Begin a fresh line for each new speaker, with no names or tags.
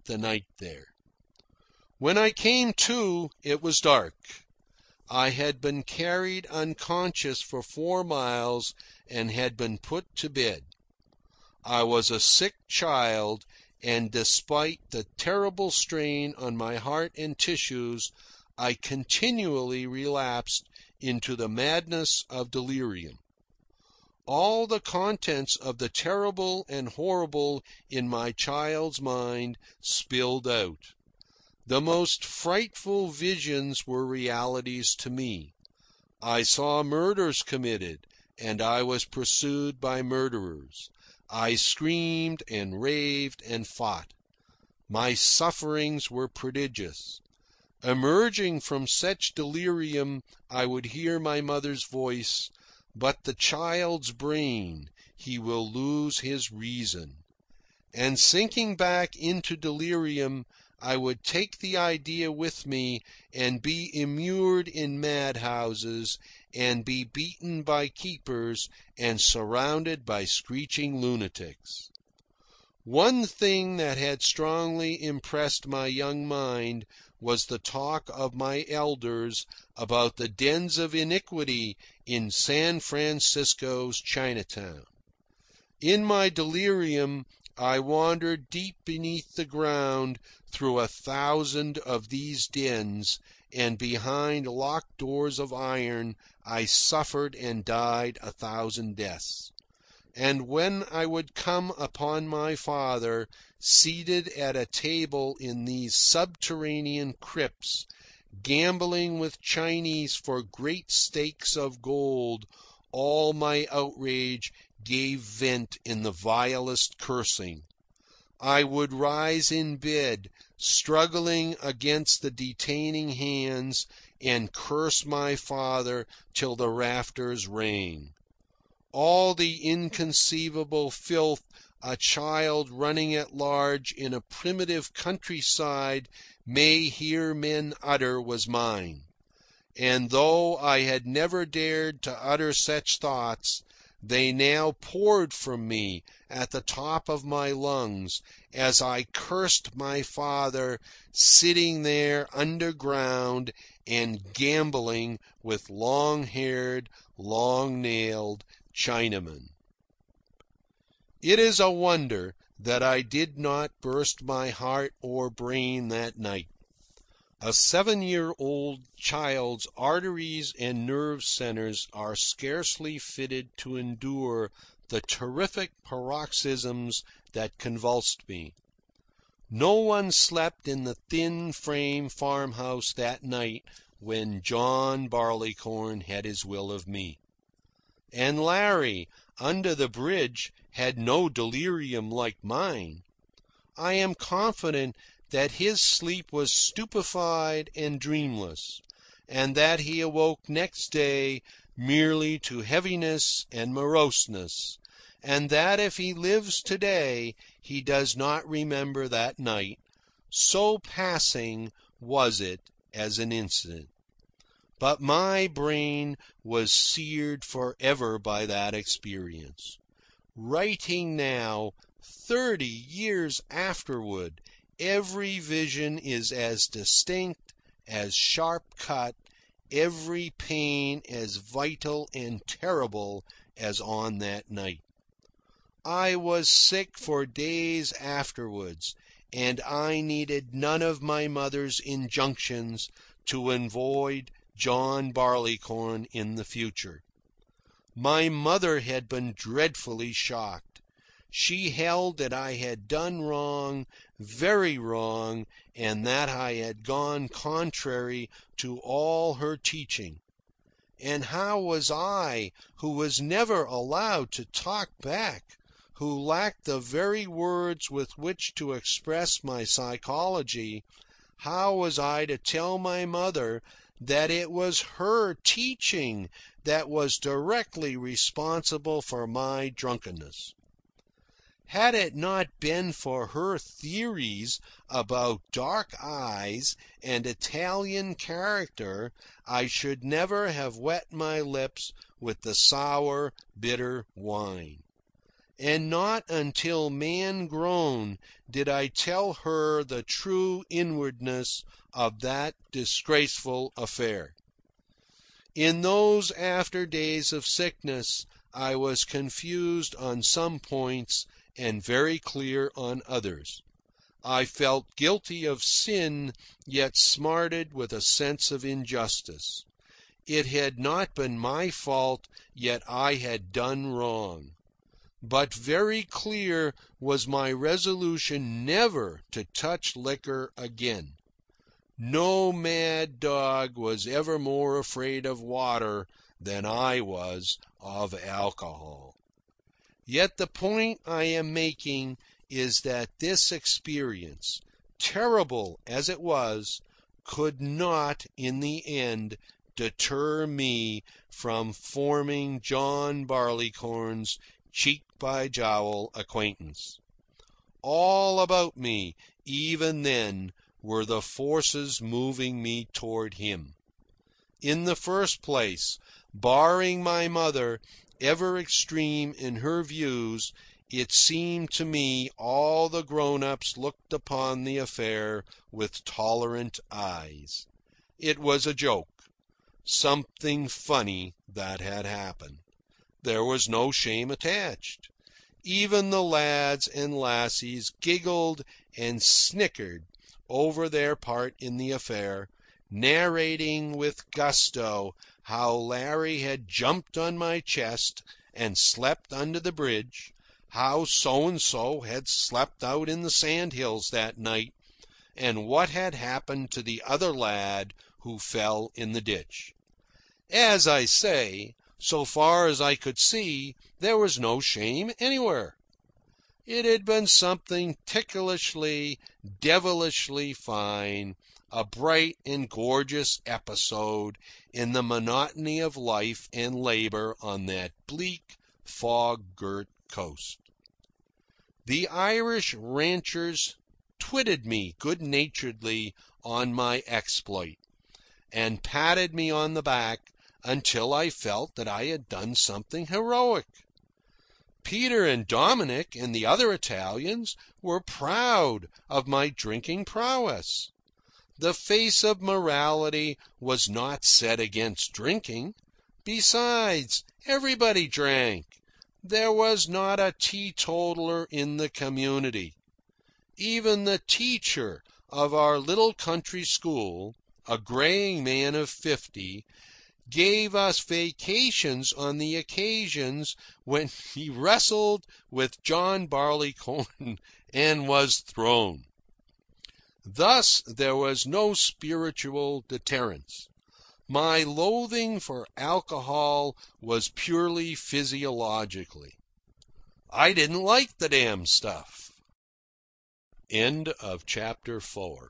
the night there. When I came to, it was dark. I had been carried unconscious for 4 miles and had been put to bed. I was a sick child, and despite the terrible strain on my heart and tissues, I continually relapsed into the madness of delirium. All the contents of the terrible and horrible in my child's mind spilled out. The most frightful visions were realities to me. I saw murders committed, and I was pursued by murderers. I screamed and raved and fought. My sufferings were prodigious. Emerging from such delirium, I would hear my mother's voice, "But the child's brain, he will lose his reason." And sinking back into delirium, I would take the idea with me and be immured in madhouses and be beaten by keepers and surrounded by screeching lunatics. One thing that had strongly impressed my young mind was the talk of my elders about the dens of iniquity in San Francisco's Chinatown. In my delirium, I wandered deep beneath the ground through 1,000 of these dens, and behind locked doors of iron I suffered and died 1,000 deaths. And when I would come upon my father, seated at a table in these subterranean crypts, gambling with Chinese for great stakes of gold, all my outrage gave vent in the vilest cursing. I would rise in bed, struggling against the detaining hands, and curse my father till the rafters rang. All the inconceivable filth a child running at large in a primitive countryside may hear men utter was mine. And though I had never dared to utter such thoughts, they now poured from me at the top of my lungs as I cursed my father sitting there underground and gambling with long-haired, long-nailed Chinamen. It is a wonder that I did not burst my heart or brain that night. A 7-year-old child's arteries and nerve centers are scarcely fitted to endure the terrific paroxysms that convulsed me. No one slept in the thin frame farmhouse that night when John Barleycorn had his will of me. And Larry, under the bridge, had no delirium like mine. I am confident that his sleep was stupefied and dreamless, and that he awoke next day merely to heaviness and moroseness, and that if he lives today he does not remember that night, so passing was it as an incident. But my brain was seared forever by that experience. Writing now, 30 years afterward, every vision is as distinct, as sharp-cut, every pain as vital and terrible as on that night. I was sick for days afterwards, and I needed none of my mother's injunctions to avoid John Barleycorn in the future. My mother had been dreadfully shocked. She held that I had done wrong, very wrong, and that I had gone contrary to all her teaching. And how was I, who was never allowed to talk back, who lacked the very words with which to express my psychology, how was I to tell my mother that it was her teaching that was directly responsible for my drunkenness? Had it not been for her theories about dark eyes and Italian character, I should never have wet my lips with the sour, bitter wine. and not until man grown did I tell her the true inwardness of that disgraceful affair. In those after days of sickness, I was confused on some points and very clear on others. I felt guilty of sin, yet smarted with a sense of injustice. It had not been my fault, yet I had done wrong. But very clear was my resolution never to touch liquor again. No mad dog was ever more afraid of water than I was of alcohol. Yet the point I am making is that this experience, terrible as it was, could not, in the end, deter me from forming John Barleycorn's cheek-by-jowl acquaintance. All about me, even then, were the forces moving me toward him. In the first place, barring my mother, ever extreme in her views, it seemed to me all the grown-ups looked upon the affair with tolerant eyes. It was a joke, something funny that had happened. There was no shame attached. Even the lads and lassies giggled and snickered over their part in the affair, narrating with gusto how Larry had jumped on my chest and slept under the bridge, how so-and-so had slept out in the sandhills that night, and what had happened to the other lad who fell in the ditch. As I say, so far as I could see, there was no shame anywhere. It had been something ticklishly, devilishly fine, a bright and gorgeous episode in the monotony of life and labour on that bleak, fog-girt coast. The Irish ranchers twitted me good-naturedly on my exploit, and patted me on the back until I felt that I had done something heroic. Peter and Dominic and the other Italians were proud of my drinking prowess. The face of morality was not set against drinking. Besides, everybody drank. There was not a teetotaler in the community. Even the teacher of our little country school, a greying man of 50, gave us vacations on the occasions when he wrestled with John Barleycorn and was thrown. Thus there was no spiritual deterrence. My loathing for alcohol was purely physiologically. I didn't like the damn stuff. End of chapter 4.